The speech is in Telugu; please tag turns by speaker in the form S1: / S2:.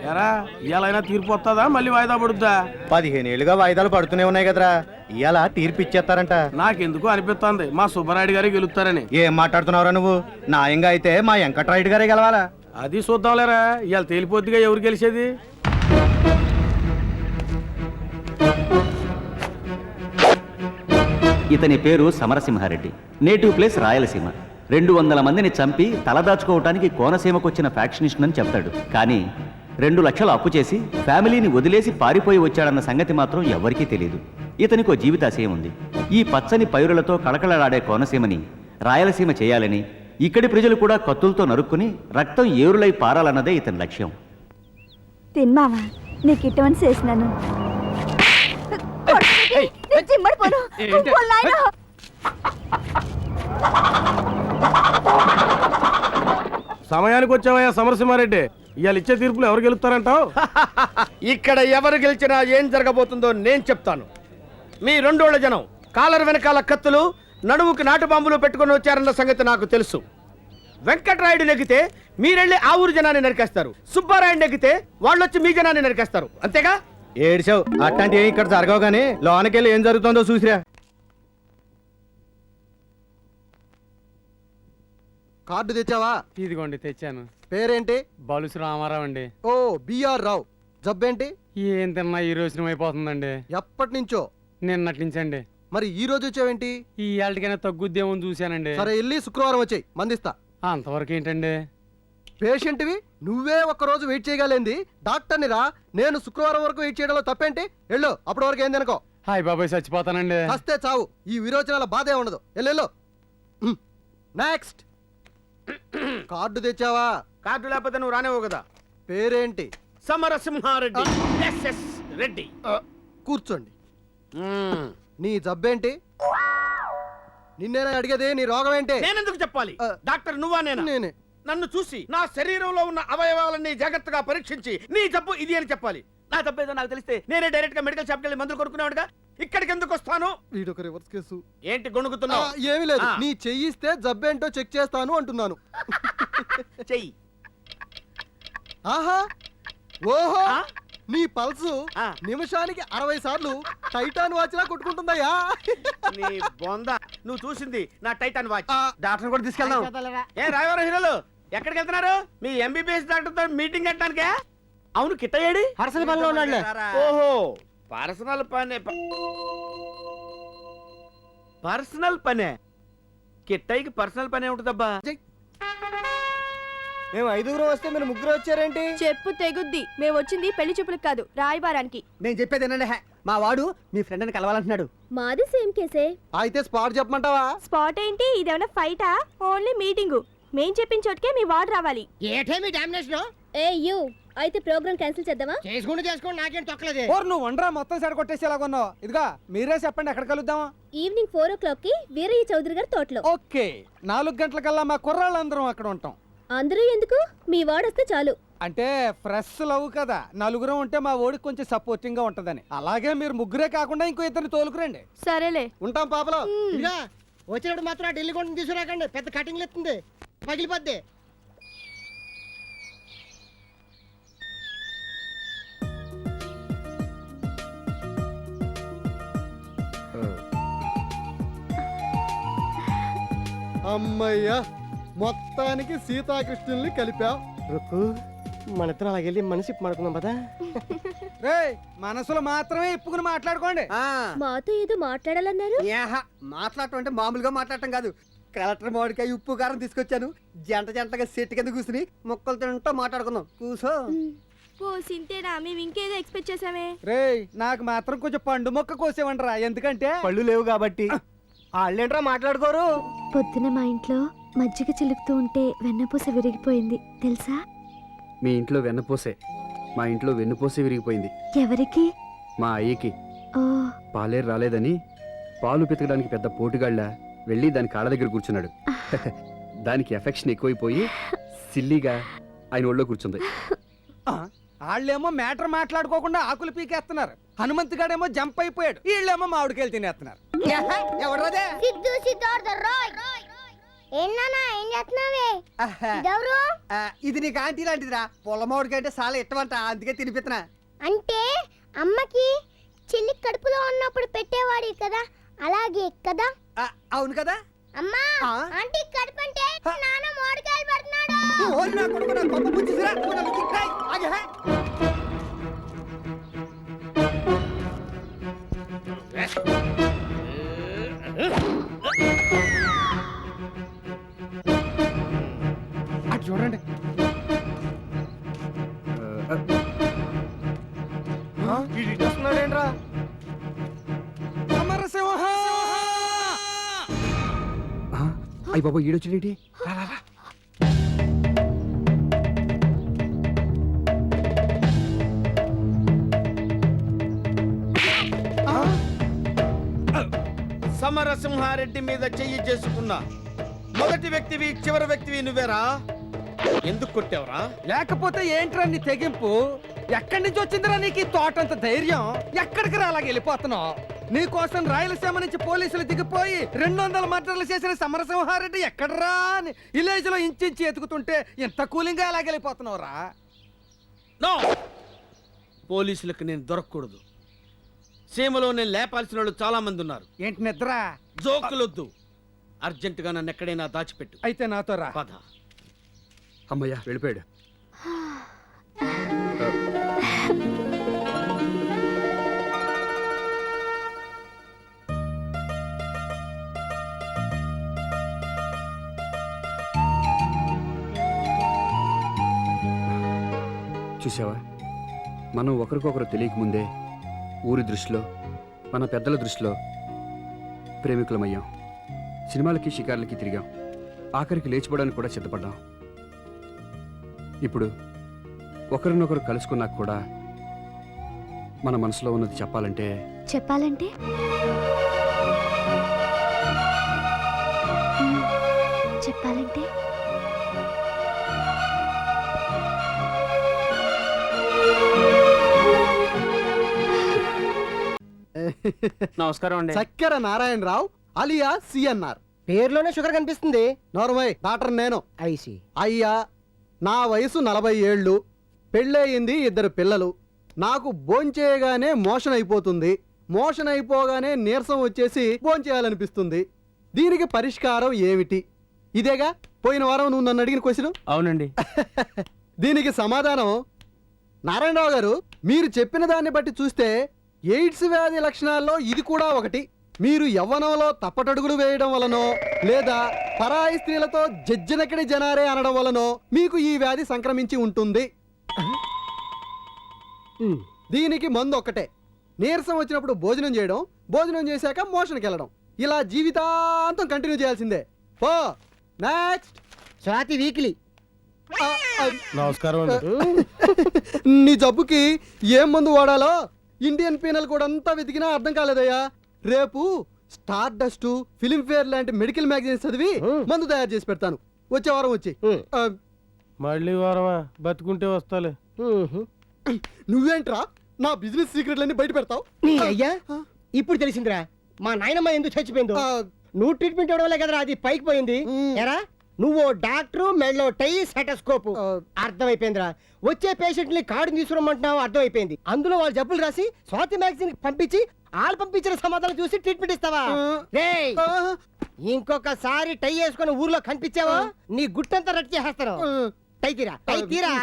S1: ఎరా ఇవాళైనా తీర్పు వస్తుందా మళ్ళీ వాయిదా పడుద్దా?
S2: 15 ఏళ్ళుగా వాయిదాలు పడుతూనే ఉన్నాయి కదరా, ఇవాళ తీర్పు ఇచ్చేస్తారంట.
S1: నాకెందుకు అనిపిస్తుంది మా సుబ్బరాయుడు గారే గెలుస్తారని.
S2: ఏం మాట్లాడుతున్నావురా నువ్వు? న్యాయంగా అయితే మా వెంకట్రాయుడు గారే గెలవాలా?
S1: అది చూద్దాంలేరా, ఇవాళ తేలిపోద్దిగా ఎవరు గెలిచేది.
S3: ఇతని పేరు సమరసింహారెడ్డి. Native place Rayalaseema. 200 మందిని చంపి తలదాచుకోవటానికి కోనసీమకొచ్చిన ఫ్యాక్షనిస్ట్ అని చెప్తాడు. కానీ 2 లక్షలు అప్పు చేసి ఫ్యామిలీని వదిలేసి పారిపోయి వచ్చాడన్న సంగతి మాత్రం ఎవరికీ తెలియదు. ఇతనికో జీవితాశయం ఉంది. ఈ పచ్చని పైరులతో కళకళలాడే కోనసీమని రాయలసీమ చేయాలని, ఇక్కడి ప్రజలు కూడా కత్తులతో నరుక్కుని రక్తం ఏరులై పారాలన్నదే ఇతని లక్ష్యం.
S4: తిన్నావా? నీకు ఇటువంటి చేసినాను.
S1: సమయానికి వచ్చావయ్యా సమరసింహారెడ్డి. ఇవాళ ఇచ్చే తీర్పులు ఎవరు గెలుస్తారంటావు?
S5: ఇక్కడ ఎవరు గెలిచినా ఏం జరగబోతుందో నేను చెప్తాను. మీ 2 జనం కాలర్ వెనకాల కత్తులు, నడుముకి నాటు బాంబులు పెట్టుకుని వచ్చారన్న సంగతి నాకు తెలుసు. వెంకట్రాయుడు నెగ్గితే మీరెళ్ళి ఆ ఊరు జనాన్ని నరికేస్తారు. సుబ్బారాయుడు నెగ్గితే వాళ్ళొచ్చి మీ జనాన్ని నరికేస్తారు. అంతేగా?
S2: ఏడ్చావు, అట్లాంటి ఏం ఇక్కడ జరగవు గానీ లోనకెళ్ళి ఏం జరుగుతుందో చూసిరా.
S6: కార్డు తెచ్చావా?
S7: ఇదిగోండి తెచ్చాను.
S6: పేరేంటి?
S7: బలుసు రామారావు అండి.
S6: ఓ బిఆర్ రావు. జబ్బేంటి?
S7: ఏం తిన్నా ఈ రోజున అయిపోతుందండి.
S6: ఎప్పటి నుంచో?
S7: నిన్నటి నుంచండి.
S6: మరి ఈ రోజు వచ్చావేంటి?
S7: ఈ ఏళ్ళకైనా తగ్గుద్దేమో చూశానండి.
S6: సరే వెళ్ళి శుక్రవారం వచ్చాయి, మందిస్తా.
S7: అంతవరకు ఏంటండి?
S6: పేషెంట్వి నువ్వే ఒక్కరోజు వెయిట్ చేయగలేంది డాక్టర్ని రా. నేను శుక్రవారం వరకు వెయిట్ చేయడంలో తప్పేంటి? వెళ్ళు, అప్పటి వరకు ఏంది అనుకో.
S7: హాయ్ బాబాయ్, చచ్చిపోతానండి.
S6: వస్తే చావు, ఈ విరోచనాల బాధే ఉండదు. వెళ్ళు. నెక్స్ట్. కార్డు తెచ్చావా?
S5: కార్డు లేకపోతే నువ్వు రానేవు కదా.
S6: పేరేంటి?
S5: సమరసింహారెడ్డి. రెడ్డి.
S6: కూర్చోండి. నీ జబ్బేంటి? నిన్నేనా అడిగేది? నీ రోగం ఏంటి?
S5: నేనెందుకు చెప్పాలి? డాక్టర్ నువ్వా నేనా?
S6: నేనే.
S5: నన్ను చూసి నా శరీరంలో ఉన్న అవయవాలన్నీ జాగ్రత్తగా పరీక్షించి నీ జబ్బు ఇది అని చెప్పాలి. నా జబ్బు ఏదో నాకు తెలిస్తే నేనే డైరెక్ట్ గా మెడికల్ షాప్కి వెళ్ళి మందులు కొనుక్కునేవాడుగా. ఇక్కడికి ఎందుకు వస్తాను?
S6: వీడొక రివర్స్ కేసు.
S5: ఏంటి గొణుకుతున్నావు?
S6: ఏమీ లేదు, నీ చెయ్యిస్తే జబ్బేంటో చెక్ చేస్తాను అంటున్నాను.
S5: చెయ్యి.
S6: ఆహా, ఓహో, నీ పల్సు నిమిషానికి 60 సార్లు టైటాన్ వాచ్ లా కొట్టుకుంటుందయ్యా.
S5: నీ బొంద, నువ్వు చూసింది నా టైటాన్ వాచ్.
S6: డాక్టర్ కూడా తీసుకెళ్దాం.
S5: ఏ రాయవరం హీరోలు ఎక్కడికి వెళ్తున్నారు? మీ ఎంబీబీఎస్ డాక్టర్ తో మీటింగ్ పెట్టడానికే? అవును, కిట్టయ్యాడి
S6: పర్సనల్ పనిలో ఉన్నాడులే.
S5: ఓహో, పర్సనల్ పనే. పర్సనల్ పనే? కిట్టయ్యకి పర్సనల్ పనే ఉంటుందబ్బా.
S6: మేము 5 వస్తే మీరు 3 వచ్చారేంటి?
S4: చెప్పు తెగుద్ది. మేము వచ్చింది పెళ్లి చూపులకు కాదు, రాయబారానికి.
S6: నేను చెప్పేది ఏంటంటే, మా వాడు మీ ఫ్రెండ్ అని కలవాలంటున్నాడు.
S4: మాది సేమ్ కేసే.
S6: అయితే స్పాట్ చెప్పమంటావా?
S4: స్పాట్ ఏంటి? ఇదేమన్నా ఫైటా? Only meeting. మేం చెప్పిన చోటుకే మీ వాడు రావాలి.
S8: ఏటే మీ డామినేషన్?
S4: ఏ యూ, అయితే ప్రోగ్రామ్ క్యాన్సిల్ చేద్దామా?
S8: చేసుకోండి, నాకేం తొక్కలేదు.
S6: నువ్వు వండరా, మొత్తం సైడ్ కొట్టేసేలాగున్నావు. ఇదిగా మీరే చెప్పండి, ఎక్కడ కలుద్దామా?
S4: ఈవినింగ్ 4 o'clock కి వీరయ్య చౌదరి గారి తోటలో.
S6: ఓకే, 4 గంటలకల్లా మా కుర్రాళ్ళందరం అక్కడ ఉంటాం.
S4: అందరూ ఎందుకు? మీ వాడు వస్తే చాలు.
S6: అంటే ఫ్రెష్ లవ్ కదా, 4 ఉంటే మా ఓడికి కొంచెం సపోర్టింగ్ గా ఉంటదని. అలాగే మీరు 3 కాకుండా ఇంకో 2 తోలుకురండి.
S4: సరేలే,
S6: ఉంటాం పాపలో.
S8: ఇదిగా వచ్చినప్పుడు మాత్రం ఢిల్లీ కొండ తీసుకురాకండి, పెద్ద కటింగ్ ఎత్తుంది, పగిలిపోద్ది.
S6: అమ్మయ్యా, మొత్తానికి సీతాకృష్ణుల్ని కలిపా.
S8: మన ఇద్దరం అలాగెళ్ళి మనసి పడుకుందాం పదా.
S6: రేయ్, మనసులో మాత్రమే ఇప్పుకుని మాట్లాడుకోండి.
S4: మాతో ఏదో మాట్లాడాలన్నారు.
S8: మాట్లాడటం అంటే మామూలుగా మాట్లాడటం కాదు. కలెక్టర్ మామిడికాయ ఉప్పు కారం తీసుకొచ్చాను. జంటగా సెట్ కింద కూర్చుని మొక్కలు తింటూ మాట్లాడుకుందాం. కూసో.
S4: ఓ సింతేనా? మేము ఇంకేదో ఎక్స్పెక్ట్ చేసామే.
S6: రేయ్, నాకు మాత్రం కొంచెం పండు మొక్క కోసేవంటరా, ఎందుకంటే
S2: పళ్ళు లేవు కాబట్టి.
S6: వాళ్ళేంట్రా మాట్లాడుకోరు?
S4: పొద్దున మా ఇంట్లో మజ్జిగ చిలుకుతూ ఉంటే వెన్నపూస విరిగిపోయింది తెలుసా?
S9: మీ ఇంట్లో వెన్నపూసే, మా ఇంట్లో వెన్నుపూసే విరిగిపోయింది.
S4: ఎవరికి?
S9: మా అయ్యకి.
S4: ఓ,
S9: పాలేరు రాలేదని పాలు పితకడానికి పెద్ద పోటుగాళ్ళ వెళ్ళి దాని కాళ్ళ దగ్గర కూర్చున్నాడు. దానికి ఎఫెక్షన్ ఎక్కువైపోయి సిల్లీగా ఆయన ఒళ్ళో కూర్చుంది.
S6: వాళ్ళేమో మ్యాటర్ మాట్లాడుకోకుండా ఆకులు పీకేస్తున్నారు. హనుమంత్ గాడేమో జంప్ అయిపోయాడు, వీళ్ళేమో మామిడికాయలు తినేస్తున్నారు.
S4: ఏం చేస్తున్నావే
S8: ఆహా.
S4: ఇదెవరు
S8: ఇది నీకు ఆంటీ లాంటిదిరా పొలమోడికి అంటే చాలా ఇష్టమంట అందుకే తినిపిస్తున్నా.
S4: అంటే అమ్మకి చెల్లి కడుపులో ఉన్నప్పుడు పెట్టేవాడి కదా అలాగే కదా
S8: అవును కదా.
S4: అమ్మా
S8: ఆ?
S4: ఆంటీ కడుపు అంటే నాన్న మోడికాయలు పడుతున్నాడు
S8: ఓరి నా కొడుకు, నా కొంప ముంచేసిరా. ఓ నా లుక్కి రాయ్. ఆగే, హే.
S6: అటు చూడండి.
S1: వస్తున్నాడేంట్రా?
S9: అయ్యి బాబా ఈడొచ్చేటి
S5: సమరసింహారెడ్డి మీద చెయ్యి చేసుకున్న మొదటి వ్యక్తివి చివరి వ్యక్తివి నువ్వేరా? ఎందుకు కొట్టావురా?
S6: లేకపోతే ఏంట్రా నీ తెగింపు? ఎక్కడి నుంచి వచ్చిందిరా నీకు ఈ తోటంత ధైర్యం? ఎక్కడికి రా అలాగ వెళ్ళిపోతున్నావు? నీకోసం రాయలసీమ నుంచి పోలీసులు దిగిపోయి 200 మర్డర్లు చేసిన సమరసింహారెడ్డి ఎక్కడరా అని విలేజ్ లో ఇంచి ఎతుకుతుంటే ఇంత కూలింగ్ అలాగ వెళ్ళిపోతున్నావురా?
S5: నో, పోలీసులకు నేను దొరకకూడదు. సీమలో నేను లేపాల్సిన వాళ్ళు చాలా మంది ఉన్నారు.
S6: ఏంటి నిద్ర?
S5: జోకులొద్దు. అర్జెంటుగా నన్ను ఎక్కడైనా దాచిపెట్టు.
S6: అయితే నాతో రా.
S5: పద.
S9: అమ్మయ్యా వెళ్ళిపోయాడు. చూసావా, మనం ఒకరికొకరు తెలియకముందే ఊరి దృష్టిలో మన పెద్దల దృష్టిలో ప్రేమికులమయ్యాం. సినిమాలకి షికార్లకి తిరిగాం, ఆఖరికి లేచిపోవడానికి కూడా సిద్ధపడ్డాం. ఇప్పుడు ఒకరినొకరు కలుసుకున్నాక కూడా మన మనసులో ఉన్నది చెప్పాలంటే
S4: చెప్పాలంటే చెప్పాలంటే
S7: నమస్కారం అండి.
S6: చక్కెర నారాయణరావు అలియా సిఎన్ఆర్.
S8: పేరులోనే షుగర్ కనిపిస్తుంది.
S6: నోర్మయ్, డాక్టర్ నేను.
S8: ఐసి.
S6: అయ్యా, నా వయసు 40 ఏళ్ళు, పెళ్ళయింది, 2 పిల్లలు. నాకు భోంచేయగానే మోషన్ అయిపోతుంది, మోషన్ అయిపోగానే నీరసం వచ్చేసి భోంచేయాలనిపిస్తుంది. దీనికి పరిష్కారం ఏమిటి? ఇదేగా పోయిన వారం నువ్వు నన్ను అడిగిన క్వశ్చన్.
S7: అవునండి.
S6: దీనికి సమాధానం నారాయణరావు గారు, మీరు చెప్పిన దాన్ని బట్టి చూస్తే ఎయిడ్స్ వ్యాధి లక్షణాల్లో ఇది కూడా ఒకటి. మీరు యవ్వనంలో తప్పటడుగులు వేయడం వలనో లేదా పరాయి స్త్రీలతో జజ్జనకడి జనారే అనడం వలనో మీకు ఈ వ్యాధి సంక్రమించి ఉంటుంది. దీనికి మందు ఒక్కటే. నీరసం వచ్చినప్పుడు భోజనం చేయడం, భోజనం చేశాక మోషన్కి వెళ్ళడం. ఇలా జీవితాంతం కంటిన్యూ చేయాల్సిందే. పో నెక్స్ట్.
S8: స్వాతి వీక్లీ.
S1: నమస్కారం అండి.
S6: నీ జబ్బుకి ఏం మందు వాడాలో ఇండియన్ పీనల్ కూడా అంతా వెతికినా అర్థం కాలేదయ్యా. రేపు స్టార్ డస్ట్, ఫిల్మ్ఫేర్ లాంటి మెడికల్ మ్యాగజైన్స్ చదివి మందు తయారు చేసి పెడతాను. వచ్చే వారం వచ్చి.
S1: మళ్ళీ వారమా? బతుకుంటే వస్తాలే.
S6: నువ్వేంట్రా నా బిజినెస్ సీక్రెట్లన్నీ బయట పెడతావు?
S8: అయ్యా ఇప్పుడు తెలిసిందిరా మా నాయనమ్మ ఎందుకు చచ్చిపోయిందో. నువ్వు ట్రీట్మెంట్ ఇవ్వడం వల్లే కదరా అది పైకి పోయింది. ఎరా నువ్వు డాక్టర్, మెడలో టై, సెటస్కోప్. అర్థమైపోయిందిరా. వచ్చే పేషెంట్ ని కార్డు తీసుకురమ్మంటున్నావు, అర్థమైపోయింది. అందులో వాళ్ళు జబ్బులు రాసి స్వాతి మ్యాగజైన్ పంపించి వాళ్ళు పంపించిన సమాధానం చూసి ట్రీట్మెంట్ ఇస్తావా? రేయ్, ఇంకొకసారి టై వేసుకుని ఊర్లో కనిపించావా నీ గుట్టంతా రట్ చేసేస్తాను. టై తీరా, టై తీరా.